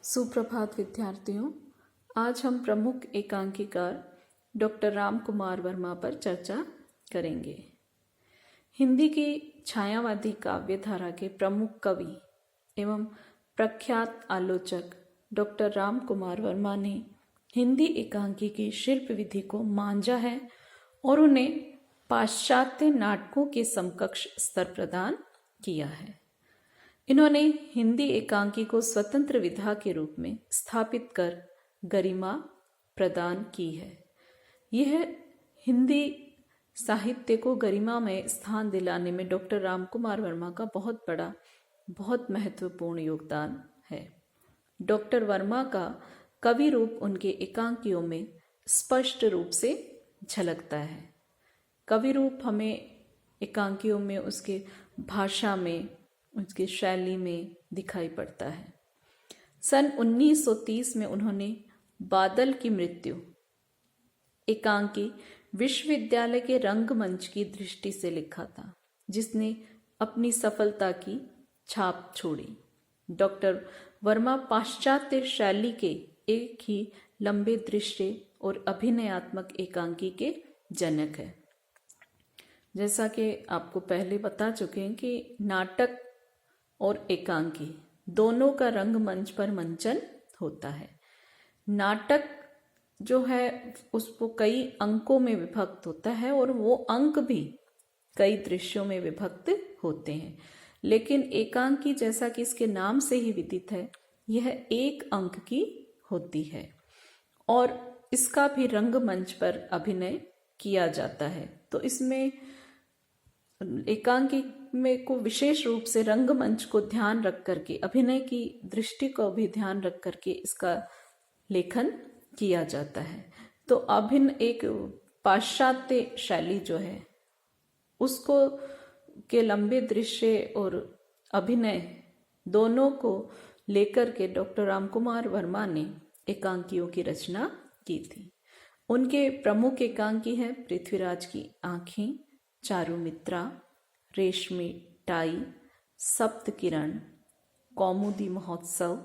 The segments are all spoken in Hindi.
सुप्रभात विद्यार्थियों। आज हम प्रमुख एकांकीकार डॉक्टर राम कुमार वर्मा पर चर्चा करेंगे। हिंदी की छायावादी काव्य धारा के प्रमुख कवि एवं प्रख्यात आलोचक डॉक्टर राम कुमार वर्मा ने हिंदी एकांकी की शिल्प विधि को मांझा है और उन्हें पाश्चात्य नाटकों के समकक्ष स्तर प्रदान किया है। इन्होंने हिंदी एकांकी को स्वतंत्र विधा के रूप में स्थापित कर गरिमा प्रदान की है। यह हिंदी साहित्य को गरिमा में स्थान दिलाने में डॉक्टर राम कुमार वर्मा का बहुत महत्वपूर्ण योगदान है। डॉक्टर वर्मा का कवि रूप उनके एकांकियों में स्पष्ट रूप से झलकता है। कवि रूप हमें एकांकियों में उसके भाषा में, उसकी शैली में दिखाई पड़ता है। सन 1930 में उन्होंने बादल की मृत्यु एकांकी विश्वविद्यालय के रंगमंच की दृष्टि से लिखा था, जिसने अपनी सफलता की छाप छोड़ी। डॉक्टर वर्मा पाश्चात्य शैली के एक ही लंबे दृश्य और अभिनयात्मक एकांकी के जनक है। जैसा कि आपको पहले बता चुके हैं कि नाटक और एकांकी दोनों का रंगमंच पर मंचन होता है। नाटक जो है उसको कई अंकों में विभक्त होता है और वो अंक भी कई दृश्यों में विभक्त होते हैं, लेकिन एकांकी जैसा कि इसके नाम से ही विदित है, यह एक अंक की होती है और इसका भी रंगमंच पर अभिनय किया जाता है। तो इसमें एकांकी में को विशेष रूप से रंगमंच को ध्यान रख करके, अभिनय की दृष्टि को भी ध्यान रख करके इसका लेखन किया जाता है। तो एक पाश्चात्य शैली जो है उसको के लंबे दृश्य और अभिनय दोनों को लेकर के डॉक्टर राम कुमार वर्मा ने एकांकियों की रचना की थी। उनके प्रमुख एकांकी हैं पृथ्वीराज की आंखें, चारुमित्रा, रेशमी टाई, सप्त किरण, कौमुदी महोत्सव,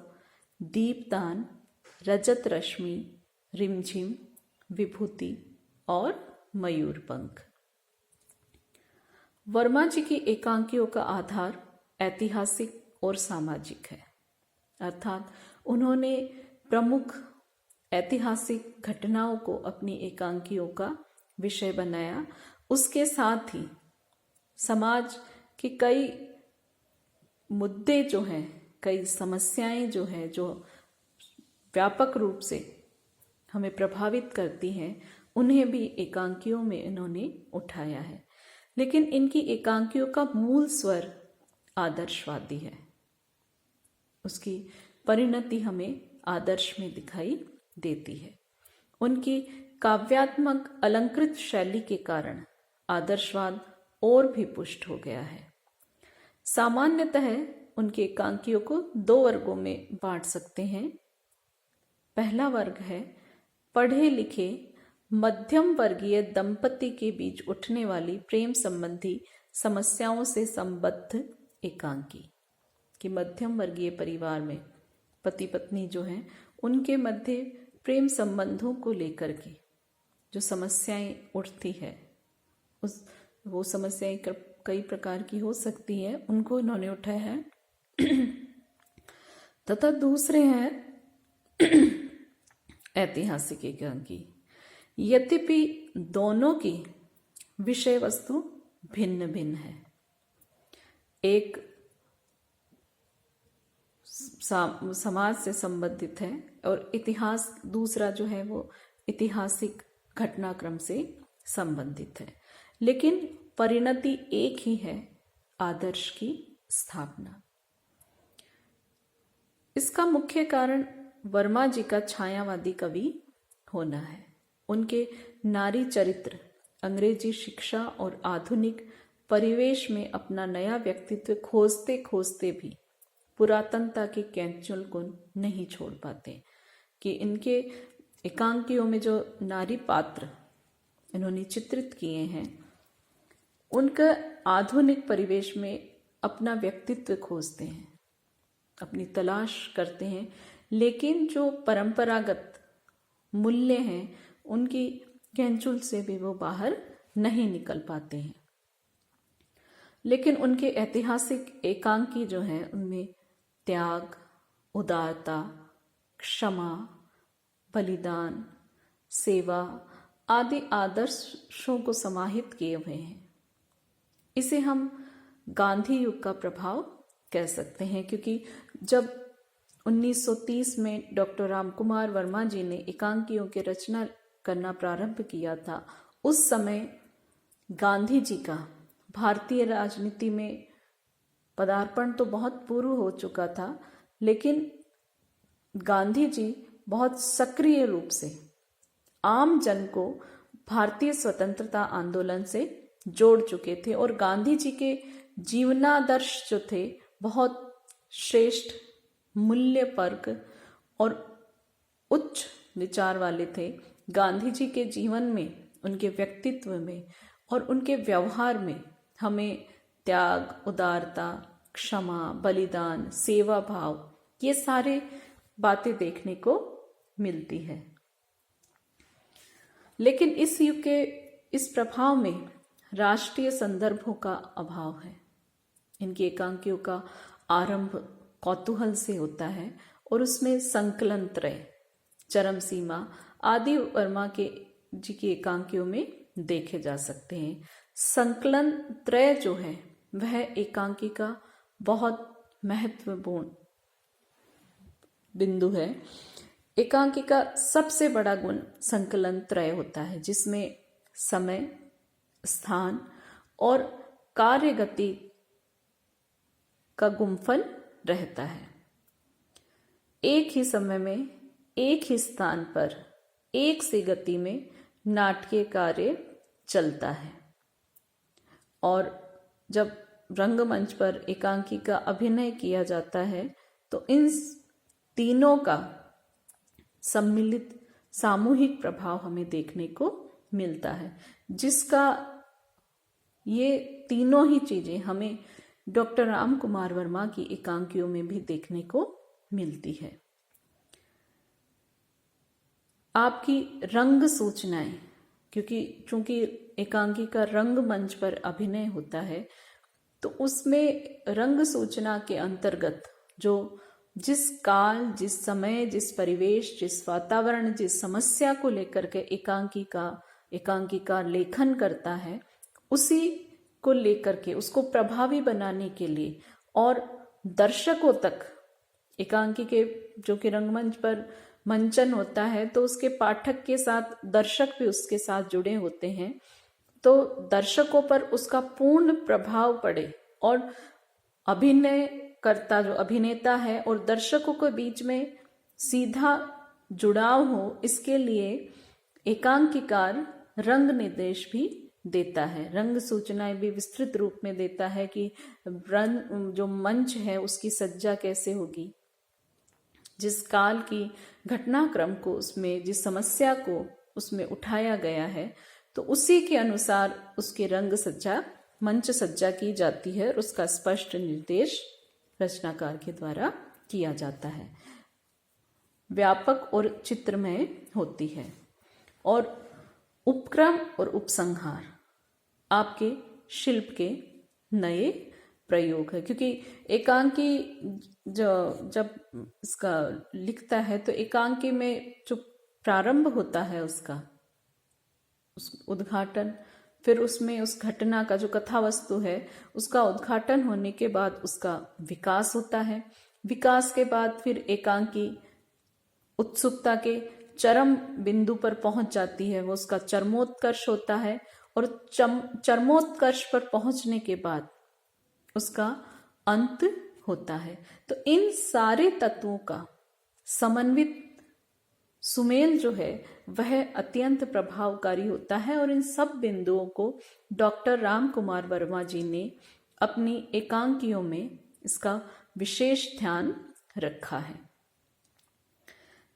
दीपदान, रजत रश्मि, रिमझिम, विभूति और मयूरपंख। वर्मा जी की एकांकियों का आधार ऐतिहासिक और सामाजिक है, अर्थात उन्होंने प्रमुख ऐतिहासिक घटनाओं को अपनी एकांकियों का विषय बनाया। उसके साथ ही समाज के कई मुद्दे जो हैं, कई समस्याएं जो हैं, जो व्यापक रूप से हमें प्रभावित करती हैं, उन्हें भी एकांकियों में इन्होंने उठाया है। लेकिन इनकी एकांकियों का मूल स्वर आदर्शवादी है। उसकी परिणति हमें आदर्श में दिखाई देती है। उनकी काव्यात्मक अलंकृत शैली के कारण आदर्शवाद और भी पुष्ट हो गया है। सामान्यतः उनके एकांकियों को दो वर्गों में बांट सकते हैं। पहला वर्ग है पढ़े लिखे मध्यम वर्गीय दंपति के बीच उठने वाली प्रेम संबंधी समस्याओं से संबद्ध एकांकी, कि मध्यम वर्गीय परिवार में पति पत्नी जो हैं उनके मध्य प्रेम संबंधों को लेकर के जो समस्याएं उठती है, वो समस्याएं कई प्रकार की हो सकती है, उनको इन्होंने उठाया है। तथा दूसरे हैं ऐतिहासिक एकांकी। यद्यपि दोनों की विषय वस्तु भिन्न भिन्न है। एक समाज से संबंधित है और इतिहास दूसरा जो है वो ऐतिहासिक घटनाक्रम से संबंधित है, लेकिन परिणति एक ही है, आदर्श की स्थापना। इसका मुख्य कारण वर्मा जी का छायावादी कवि होना है। उनके नारी चरित्र अंग्रेजी शिक्षा और आधुनिक परिवेश में अपना नया व्यक्तित्व खोजते खोजते भी पुरातनता के कैंचुल को नहीं छोड़ पाते, कि इनके एकांकियों में जो नारी पात्र इन्होंने चित्रित किए हैं, उनका आधुनिक परिवेश में अपना व्यक्तित्व खोजते हैं, अपनी तलाश करते हैं लेकिन जो परंपरागत मूल्य हैं उनकी कैंचुल से भी वो बाहर नहीं निकल पाते हैं। लेकिन उनके ऐतिहासिक एकांकी जो हैं उनमें त्याग, उदारता, क्षमा, बलिदान, सेवा आदि आदर्शों को समाहित किए हुए हैं। इसे हम गांधी युग का प्रभाव कह सकते हैं, क्योंकि जब 1930 में डॉक्टर रामकुमार वर्मा जी ने एकांकियों की रचना करना प्रारंभ किया था, उस समय गांधी जी का भारतीय राजनीति में पदार्पण तो बहुत पूर्व हो चुका था, लेकिन गांधी जी बहुत सक्रिय रूप से आम जन को भारतीय स्वतंत्रता आंदोलन से जोड़ चुके थे और गांधी जी के जीवनादर्श जो थे बहुत श्रेष्ठ, मूल्य परक और उच्च विचार वाले थे। गांधी जी के जीवन में, उनके व्यक्तित्व में और उनके व्यवहार में हमें त्याग, उदारता, क्षमा, बलिदान, सेवा भाव, ये सारे बातें देखने को मिलती है। लेकिन इस युग के इस प्रभाव में राष्ट्रीय संदर्भों का अभाव है। इनकी एकांकियों का आरंभ कौतूहल से होता है और उसमें संकलन त्रय, चरम सीमा आदि वर्मा के जी की एकांकियों में देखे जा सकते हैं। संकलन त्रय जो है वह एकांकी का बहुत महत्वपूर्ण बिंदु है। एकांकी का सबसे बड़ा गुण संकलन त्रय होता है, जिसमें समय, स्थान और कार्य गति का गुम्फन रहता है। एक ही समय में, एक ही स्थान पर, एक सी गति में नाटकीय कार्य चलता है। और जब रंगमंच पर एकांकी का अभिनय किया जाता है तो इन तीनों का सम्मिलित सामूहिक प्रभाव हमें देखने को मिलता है, जिसका ये तीनों ही चीजें हमें डॉक्टर रामकुमार वर्मा की एकांकियों में भी देखने को मिलती है। आपकी रंग सूचनाएं, क्योंकि चूंकि एकांकी का रंगमंच पर अभिनय होता है तो उसमें रंग सूचना के अंतर्गत जो जिस काल, जिस समय, जिस परिवेश, जिस वातावरण, जिस समस्या को लेकर के एकांकी का लेखन करता है, उसी को लेकर के उसको प्रभावी बनाने के लिए और दर्शकों तक, एकांकी के जो कि रंगमंच पर मंचन होता है तो उसके पाठक के साथ दर्शक भी उसके साथ जुड़े होते हैं, तो दर्शकों पर उसका पूर्ण प्रभाव पड़े और अभिनय करता जो अभिनेता है और दर्शकों के बीच में सीधा जुड़ाव हो, इसके लिए एकांकीकार रंग निर्देश भी देता है, रंग सूचनाएं भी विस्तृत रूप में देता है कि रंग जो मंच है उसकी सज्जा कैसे होगी, जिस काल की घटनाक्रम को उसमें, जिस समस्या को उसमें उठाया गया है, तो उसी के अनुसार उसकी रंग सज्जा, मंच सज्जा की जाती है और उसका स्पष्ट निर्देश रचनाकार के द्वारा किया जाता है। व्यापक और चित्रमय होती है और उपक्रम और उपसंहार आपके शिल्प के नए प्रयोग है, क्योंकि एकांकी जब इसका लिखता है तो एकांकी में जो प्रारंभ होता है उसका उस उद्घाटन, फिर उसमें उस घटना का जो कथा वस्तु है उसका उद्घाटन होने के बाद उसका विकास होता है। विकास के बाद फिर एकांकी उत्सुकता के चरम बिंदु पर पहुंच जाती है, वो उसका चरमोत्कर्ष होता है और चरमोत्कर्ष पर पहुंचने के बाद उसका अंत होता है। तो इन सारे तत्वों का समन्वित सुमेल जो है वह अत्यंत प्रभावकारी होता है और इन सब बिंदुओं को डॉक्टर रामकुमार वर्मा जी ने अपनी एकांकियों में इसका विशेष ध्यान रखा है।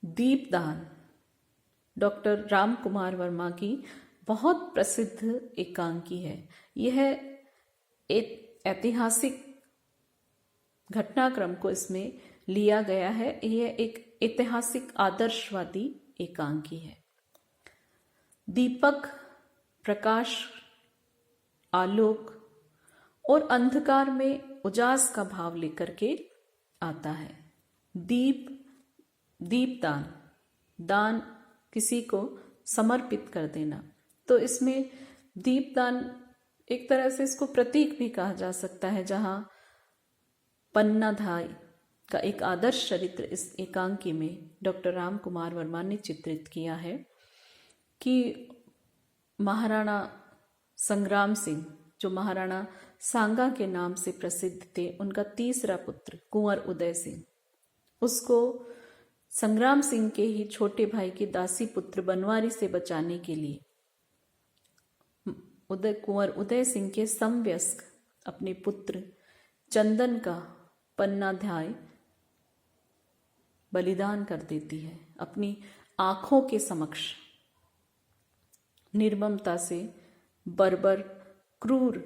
दीपदान डॉक्टर रामकुमार वर्मा की बहुत प्रसिद्ध एकांकी है। यह एक ऐतिहासिक घटनाक्रम को इसमें लिया गया है। यह एक ऐतिहासिक आदर्शवादी एकांकी है। दीपक प्रकाश, आलोक और अंधकार में उजास का भाव लेकर के आता है। दीपदान, दान किसी को समर्पित कर देना, तो इसमें दीपदान एक तरह से इसको प्रतीक भी कहा जा सकता है, जहाँ पन्नाधाय का एक आदर्श चरित्र इस एकांकी में डॉक्टर राम कुमार वर्मा ने चित्रित किया है कि महाराणा संग्राम सिंह, जो महाराणा सांगा के नाम से प्रसिद्ध थे, उनका तीसरा पुत्र कुंवर उदय सिंह, उसको संग्राम सिंह के ही छोटे भाई के दासी पुत्र बनवारी से बचाने के लिए कुंवर उदय सिंह के समवयस्क अपने पुत्र चंदन का पन्नाधाय बलिदान कर देती है। अपनी आंखों के समक्ष निर्ममता से बर्बर क्रूर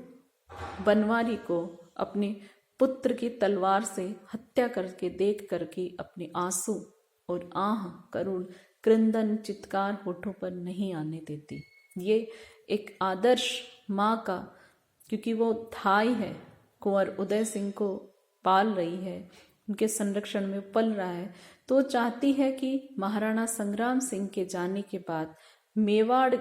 बनवारी को अपने पुत्र की तलवार से हत्या करके देख करके अपने आंसू और आह करुण क्रंदन चित्कार होठों पर नहीं आने देती। ये एक आदर्श माँ का, क्योंकि वो थाई है, कुंवर उदय सिंह को पाल रही है, उनके संरक्षण में पल रहा है, तो चाहती है कि महाराणा संग्राम सिंह के जाने के बाद मेवाड़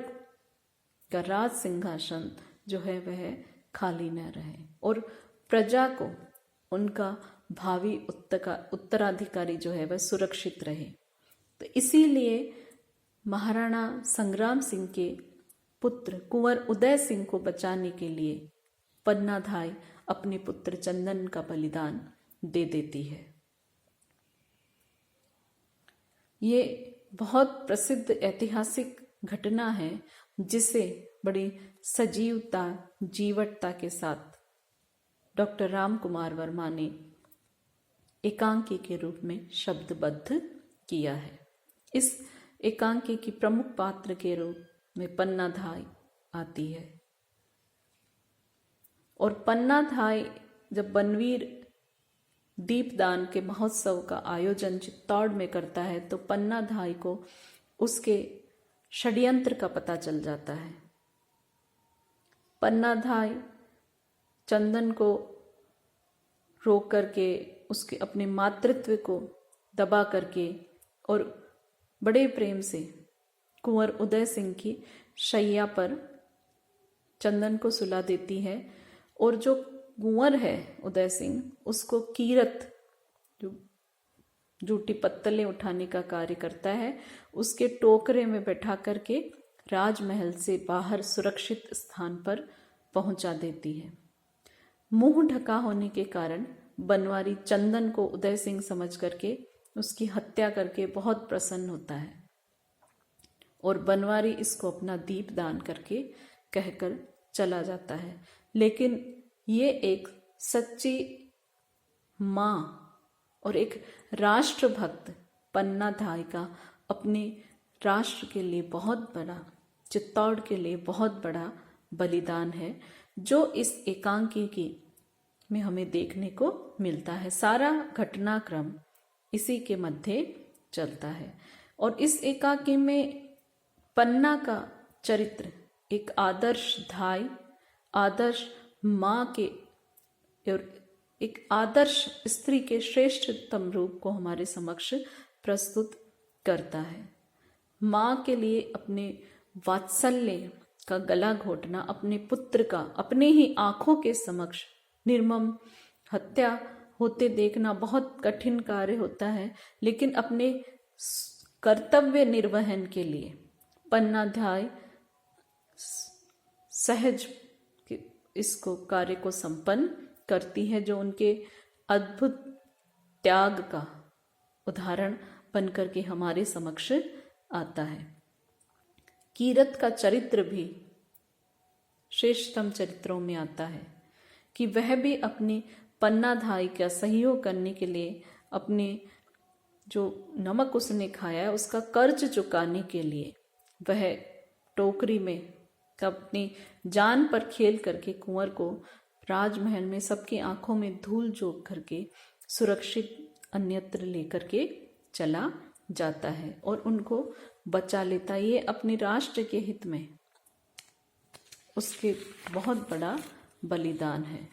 का राज सिंहासन जो है वह खाली न रहे और प्रजा को उनका भावी उत्तराधिकारी जो है वह सुरक्षित रहे। तो इसीलिए महाराणा संग्राम सिंह के पुत्र कुंवर उदय सिंह को बचाने के लिए पन्नाधाय अपने पुत्र चंदन का बलिदान दे देती है। ये बहुत प्रसिद्ध ऐतिहासिक घटना है जिसे बड़ी सजीवता जीवटता के साथ डॉक्टर राम कुमार वर्मा ने एकांकी के रूप में शब्दबद्ध किया है। इस एकांकी की प्रमुख पात्र के रूप में पन्नाधाय आती है और पन्नाधाय जब बनवीर दीपदान के महोत्सव का आयोजन चित्तौड़ में करता है तो पन्नाधाय को उसके षड्यंत्र का पता चल जाता है। पन्नाधाय चंदन को रोक करके उसके अपने मातृत्व को दबा करके और बड़े प्रेम से कुंवर उदय सिंह की शैया पर चंदन को सुला देती है और जो कुंवर है उदय सिंह उसको कीरत, जो जूठी पत्तलें उठाने का कार्य करता है, उसके टोकरे में बैठा करके राजमहल से बाहर सुरक्षित स्थान पर पहुंचा देती है। मुंह ढका होने के कारण बनवारी चंदन को उदय सिंह समझ करके उसकी हत्या करके बहुत प्रसन्न होता है और बनवारी इसको अपना दीप दान करके कहकर चला जाता है। लेकिन ये एक सच्ची माँ और एक राष्ट्रभक्त पन्नाधाय का अपने राष्ट्र के लिए बहुत बड़ा, चित्तौड़ के लिए बहुत बड़ा बलिदान है, जो इस एकांकी में हमें देखने को मिलता है। सारा घटनाक्रम इसी के मध्य चलता है और इस एकांकी में पन्ना का चरित्र एक आदर्श धाय, आदर्श माँ के और एक आदर्श स्त्री के श्रेष्ठतम रूप को हमारे समक्ष प्रस्तुत करता है। माँ के लिए अपने वात्सल्य का गला घोटना, अपने पुत्र का अपने ही आंखों के समक्ष निर्मम हत्या होते देखना बहुत कठिन कार्य होता है, लेकिन अपने कर्तव्य निर्वहन के लिए पन्नाधाय सहज इसको कार्य को संपन्न करती है, जो उनके अद्भुत त्याग का उदाहरण बनकर के हमारे समक्ष आता है। कीरत का चरित्र भी श्रेष्ठतम चरित्रों में आता है कि वह भी अपनी पन्नाधाय का सहयोग करने के लिए अपने जो नमक उसने खाया है उसका कर्ज चुकाने के लिए वह टोकरी में अपनी जान पर खेल करके कुंवर को राजमहल में सबकी आंखों में धूल झोंक करके सुरक्षित अन्यत्र लेकर के चला जाता है और उनको बचा लेता है। ये अपने राष्ट्र के हित में उसके बहुत बड़ा बलिदान है।